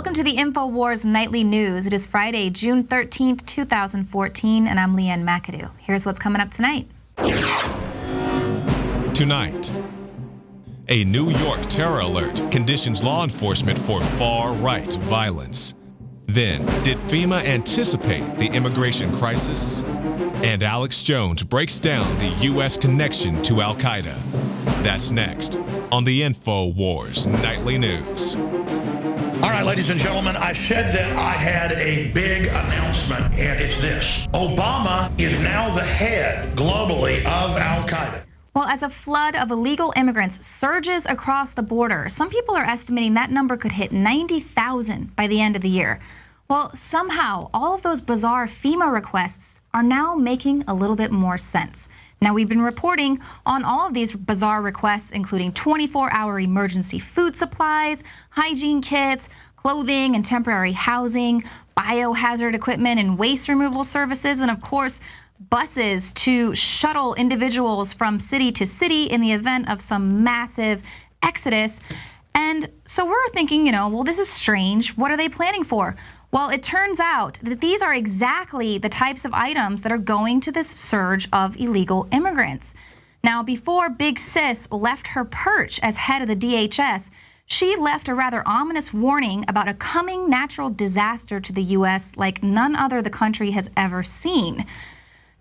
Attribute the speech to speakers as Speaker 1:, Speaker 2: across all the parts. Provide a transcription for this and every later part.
Speaker 1: Welcome to the INFOWARS Nightly News. It is Friday, June 13th, 2014, and I'm Leanne McAdoo. Here's what's coming up tonight.
Speaker 2: Tonight, a New York terror alert conditions law enforcement for far-right violence. Then, did FEMA anticipate the immigration crisis? And Alex Jones breaks down the U.S. connection to Al-Qaeda. That's next on the INFOWARS Nightly News.
Speaker 3: All right, ladies and gentlemen, I said that I had a big announcement, and it's this. Obama is now the head globally of Al-Qaeda.
Speaker 1: Well, as a flood of illegal immigrants surges across the border, some people are estimating that number could hit 90,000 by the end of the year. Well, somehow, all of those bizarre FEMA requests are now making a little bit more sense. Now, we've been reporting on all of these bizarre requests, including 24-hour emergency food supplies, hygiene kits, clothing and temporary housing, biohazard equipment and waste removal services, and of course, buses to shuttle individuals from city to city in the event of some massive exodus. And so we're thinking, well, this is strange. What are they planning for? Well, it turns out that these are exactly the types of items that are going to this surge of illegal immigrants. Now, before Big Sis left her perch as head of the DHS, she left a rather ominous warning about a coming natural disaster to the U.S. like none other the country has ever seen.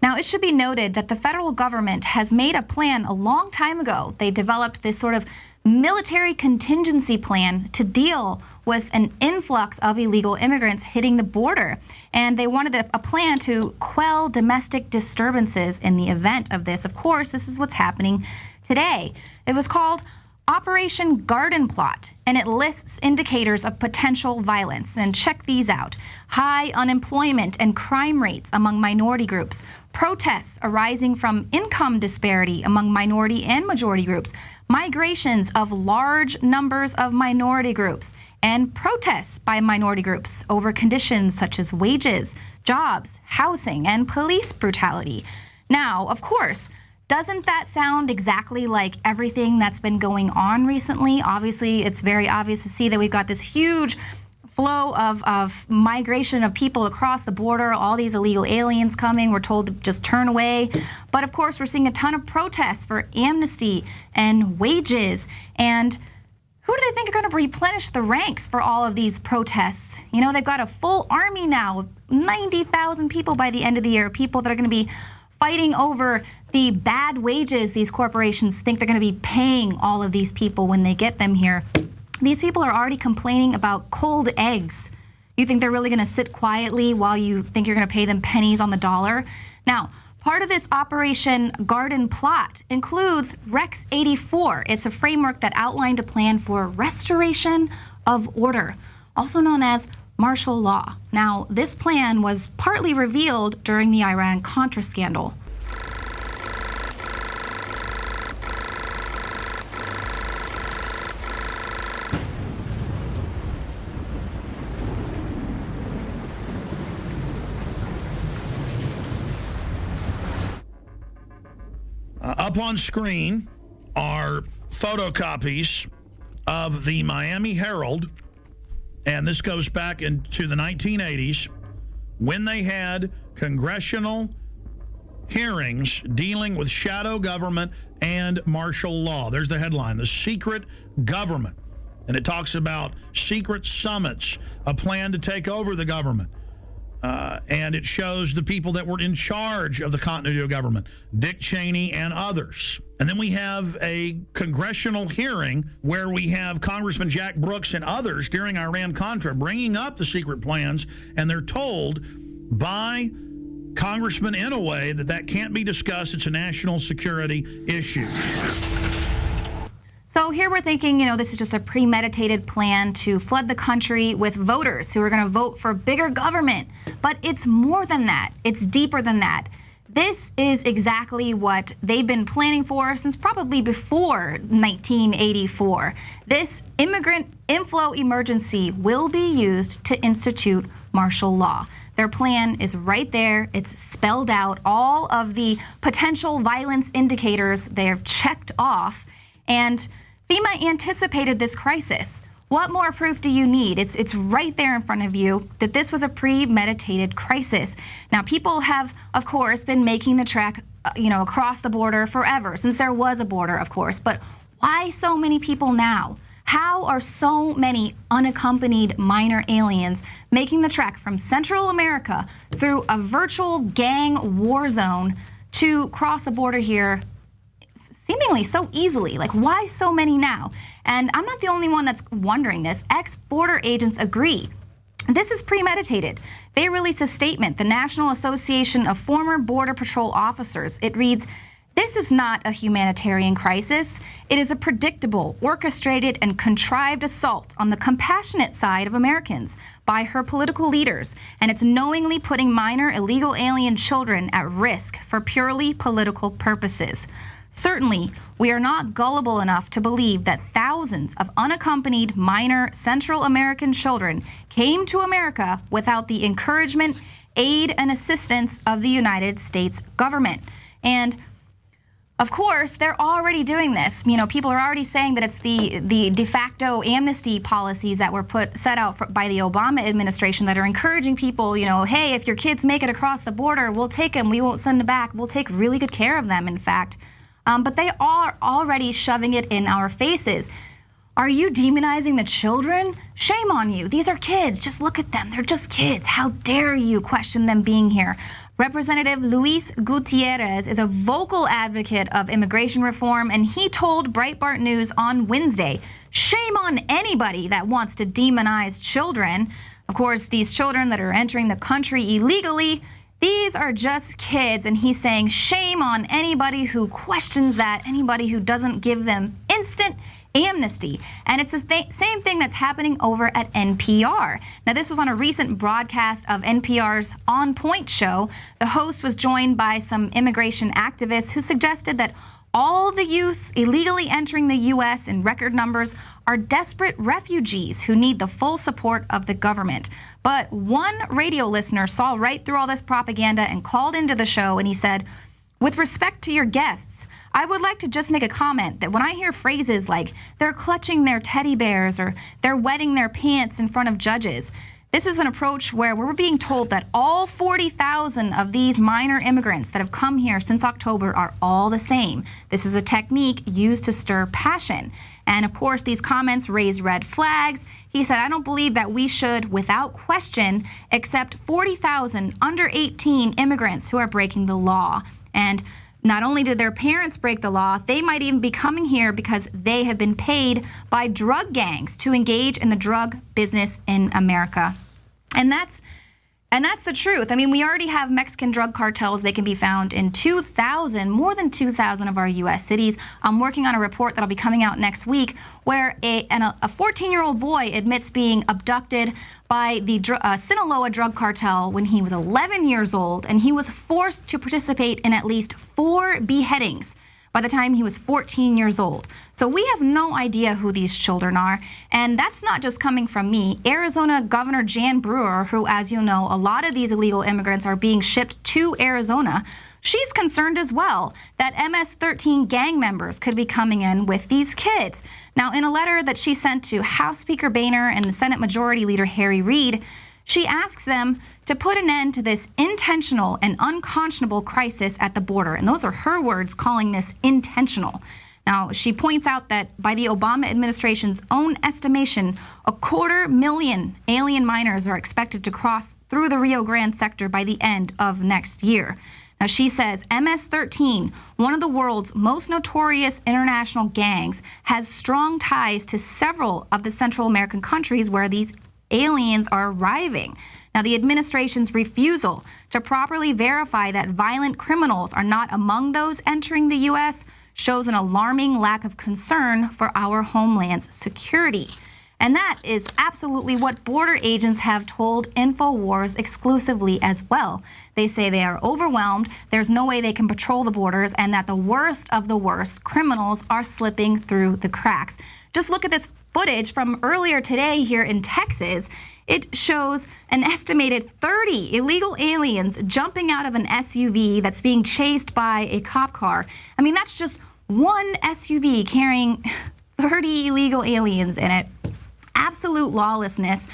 Speaker 1: Now, it should be noted that the federal government has made a plan a long time ago. They developed this sort of military contingency plan to deal with an influx of illegal immigrants hitting the border. And they wanted a plan to quell domestic disturbances in the event of this. Of course, this is what's happening today. It was called Operation Garden Plot, and it lists indicators of potential violence. And check these out. High unemployment and crime rates among minority groups, protests arising from income disparity among minority and majority groups, migrations of large numbers of minority groups, and protests by minority groups over conditions such as wages, jobs, housing, and police brutality. Now, of course, doesn't that sound exactly like everything that's been going on recently? Obviously, it's very obvious to see that we've got this huge flow of migration of people across the border, all these illegal aliens coming. We're told to just turn away. But of course, we're seeing a ton of protests for amnesty and wages. And who do they think are going to replenish the ranks for all of these protests? They've got a full army now, 90,000 people by the end of the year, people that are going to be fighting over the bad wages these corporations think they're going to be paying all of these people when they get them here. These people are already complaining about cold eggs. You think they're really going to sit quietly while you think you're going to pay them pennies on the dollar? Now, part of this Operation Garden Plot includes Rex 84. It's a framework that outlined a plan for restoration of order, also known as martial law. Now, this plan was partly revealed during the Iran-Contra scandal.
Speaker 3: Up on screen are photocopies of the Miami Herald, and this goes back into the 1980s when they had congressional hearings dealing with shadow government and martial law. There's the headline, The Secret Government. And it talks about secret summits, a plan to take over the government. And it shows the people that were in charge of the continuity of government, Dick Cheney and others. And then we have a congressional hearing where we have Congressman Jack Brooks and others during Iran-Contra bringing up the secret plans, and they're told by Congressman Inouye that can't be discussed. It's a national security issue.
Speaker 1: So here we're thinking, this is just a premeditated plan to flood the country with voters who are going to vote for bigger government. But it's more than that. It's deeper than that. This is exactly what they've been planning for since probably before 1984. This immigrant inflow emergency will be used to institute martial law. Their plan is right there. It's spelled out. All of the potential violence indicators, they're checked off. And FEMA anticipated this crisis. What more proof do you need? It's right there in front of you that this was a premeditated crisis. Now, people have, of course, been making the trek, across the border forever, since there was a border, of course. But why so many people now? How are so many unaccompanied minor aliens making the trek from Central America through a virtual gang war zone to cross the border here seemingly so easily? Like, why so many now? And I'm not the only one that's wondering this. Ex-border agents agree. This is premeditated. They released a statement, the National Association of Former Border Patrol Officers. It reads, "This is not a humanitarian crisis. It is a predictable, orchestrated, and contrived assault on the compassionate side of Americans by her political leaders, and it's knowingly putting minor illegal alien children at risk for purely political purposes. Certainly, we are not gullible enough to believe that thousands of unaccompanied minor Central American children came to America without the encouragement, aid, and assistance of the United States government." And of course, they're already doing this. People are already saying that it's the de facto amnesty policies that were set out by the Obama administration that are encouraging people, hey, if your kids make it across the border, we'll take them. We won't send them back. We'll take really good care of them, in fact. But they are already shoving it in our faces. Are you demonizing the children? Shame on you. These are kids. Just look at them. They're just kids. How dare you question them being here? Representative Luis Gutierrez is a vocal advocate of immigration reform, and he told Breitbart News on Wednesday, shame on anybody that wants to demonize children. Of course, these children that are entering the country illegally, these are just kids, and he's saying shame on anybody who questions that, anybody who doesn't give them instant amnesty. And it's the same thing that's happening over at NPR. Now, this was on a recent broadcast of NPR's On Point show. The host was joined by some immigration activists who suggested that all the youths illegally entering the U.S. in record numbers are desperate refugees who need the full support of the government. But one radio listener saw right through all this propaganda and called into the show, and he said, "With respect to your guests, I would like to just make a comment that when I hear phrases like they're clutching their teddy bears or they're wetting their pants in front of judges, this is an approach where we're being told that all 40,000 of these minor immigrants that have come here since October are all the same. This is a technique used to stir passion." And of course, these comments raise red flags. He said, "I don't believe that we should, without question, accept 40,000 under 18 immigrants who are breaking the law. And not only did their parents break the law, they might even be coming here because they have been paid by drug gangs to engage in the drug business in America." And that's the truth. I mean, we already have Mexican drug cartels. They can be found in more than 2,000 of our U.S. cities. I'm working on a report that'll be coming out next week where a 14-year-old boy admits being abducted by the Sinaloa drug cartel when he was 11 years old, and he was forced to participate in at least 4 beheadings by the time he was 14 years old. So we have no idea who these children are. And that's not just coming from me. Arizona Governor Jan Brewer, who, as you know, a lot of these illegal immigrants are being shipped to Arizona, she's concerned as well that MS-13 gang members could be coming in with these kids. Now, in a letter that she sent to House Speaker Boehner and the Senate Majority Leader Harry Reid, she asks them to put an end to this intentional and unconscionable crisis at the border. And those are her words, calling this intentional. Now, she points out that by the Obama administration's own estimation, 250,000 alien minors are expected to cross through the Rio Grande sector by the end of next year. Now, she says MS-13, one of the world's most notorious international gangs, has strong ties to several of the Central American countries where these aliens are arriving. Now, the administration's refusal to properly verify that violent criminals are not among those entering the U.S. shows an alarming lack of concern for our homeland's security. And that is absolutely what border agents have told INFOWARS exclusively as well. They say they are overwhelmed, there's no way they can patrol the borders, and that the worst of the worst criminals are slipping through the cracks. Just look at this footage from earlier today here in Texas. It shows an estimated 30 illegal aliens jumping out of an SUV that's being chased by a cop car. I mean, that's just one SUV carrying 30 illegal aliens in it. absolute lawlessness,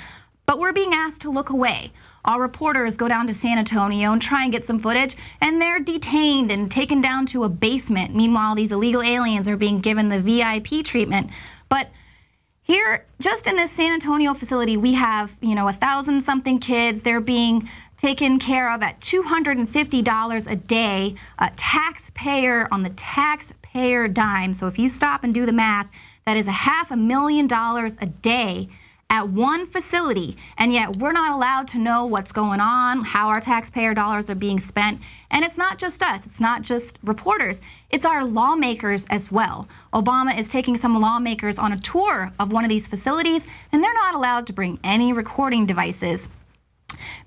Speaker 1: but we're being asked to look away. Our reporters go down to San Antonio and try and get some footage, and they're detained and taken down to a basement. Meanwhile, these illegal aliens are being given the VIP treatment. But here, just in this San Antonio facility, we have, 1,000-something kids. They're being taken care of at $250 a day, a taxpayer on the taxpayer dime. So if you stop and do the math, that is $500,000 a day at one facility, and yet we're not allowed to know what's going on, how our taxpayer dollars are being spent. And it's not just us, it's not just reporters, it's our lawmakers as well. Obama is taking some lawmakers on a tour of one of these facilities, and they're not allowed to bring any recording devices.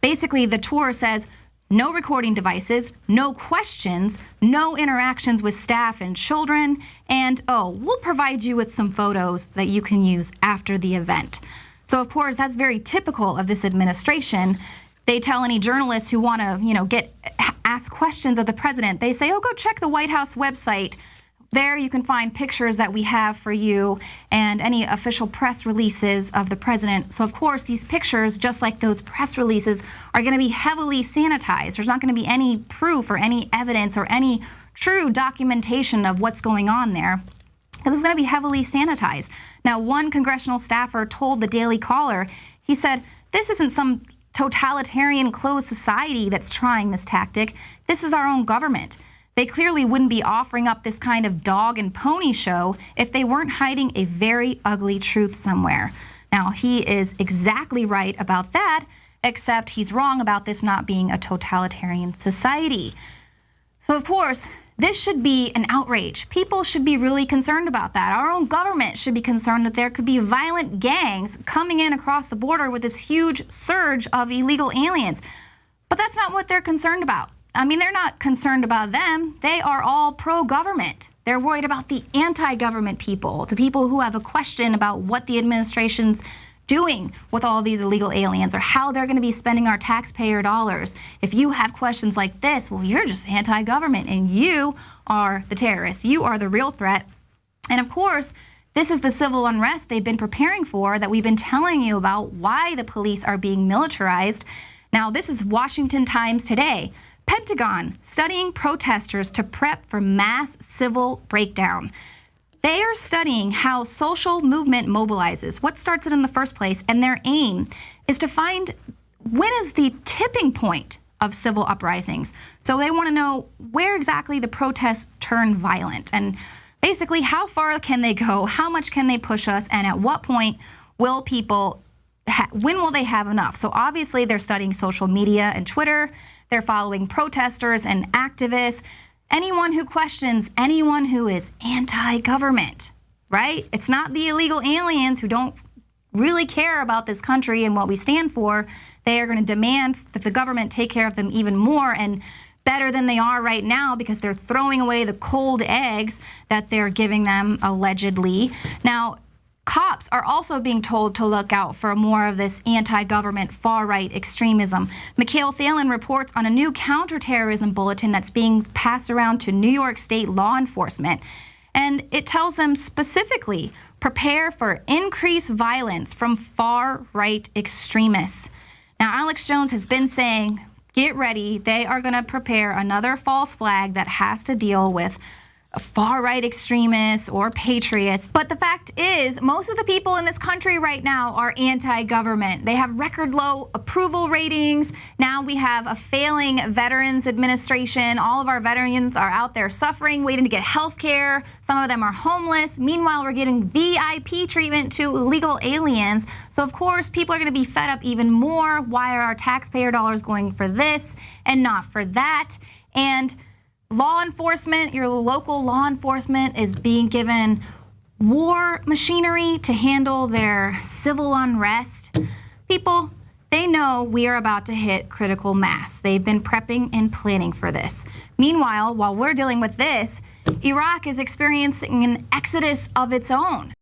Speaker 1: Basically, the tour says no recording devices, no questions, no interactions with staff and children, and we'll provide you with some photos that you can use after the event. So, of course, that's very typical of this administration. They tell any journalists who want to, ask questions of the president, they say, go check the White House website. There you can find pictures that we have for you and any official press releases of the president. So, of course, these pictures, just like those press releases, are going to be heavily sanitized. There's not going to be any proof or any evidence or any true documentation of what's going on there, because it's going to be heavily sanitized. Now, one congressional staffer told the Daily Caller, he said, this isn't some totalitarian closed society that's trying this tactic. This is our own government. They clearly wouldn't be offering up this kind of dog and pony show if they weren't hiding a very ugly truth somewhere. Now, he is exactly right about that, except he's wrong about this not being a totalitarian society. So, of course, this should be an outrage. People should be really concerned about that. Our own government should be concerned that there could be violent gangs coming in across the border with this huge surge of illegal aliens. But that's not what they're concerned about. I mean, they're not concerned about them. They are all pro-government. They're worried about the anti-government people, the people who have a question about what the administration's doing with all these illegal aliens or how they're going to be spending our taxpayer dollars. If you have questions like this, well, you're just anti-government and you are the terrorists. You are the real threat. And of course, this is the civil unrest they've been preparing for, that we've been telling you about, why the police are being militarized. Now, this is Washington Times today. Pentagon studying protesters to prep for mass civil breakdown. They are studying how social movement mobilizes, what starts it in the first place, and their aim is to find when is the tipping point of civil uprisings. So they want to know where exactly the protests turn violent, and basically how far can they go, how much can they push us, and at what point will people, when will they have enough? So obviously they're studying social media and Twitter. They're following protesters and activists. Anyone who questions anyone who is anti-government, right? It's not the illegal aliens who don't really care about this country and what we stand for. They are going to demand that the government take care of them even more and better than they are right now, because they're throwing away the cold eggs that they're giving them, allegedly. Now, cops are also being told to look out for more of this anti-government far-right extremism. Mikhail Thalen reports on a new counterterrorism bulletin that's being passed around to New York State law enforcement. And it tells them specifically, prepare for increased violence from far-right extremists. Now, Alex Jones has been saying, get ready, they are going to prepare another false flag that has to deal with far-right extremists or patriots. But the fact is, most of the people in this country right now are anti-government. They have record low approval ratings. Now we have a failing Veterans Administration. All of our veterans are out there suffering, waiting to get health care. Some of them are homeless. Meanwhile, we're getting VIP treatment to illegal aliens. So of course, people are going to be fed up even more. Why are our taxpayer dollars going for this and not for that? And law enforcement, your local law enforcement, is being given war machinery to handle their civil unrest. People, they know we are about to hit critical mass. They've been prepping and planning for this. Meanwhile, while we're dealing with this, Iraq is experiencing an exodus of its own.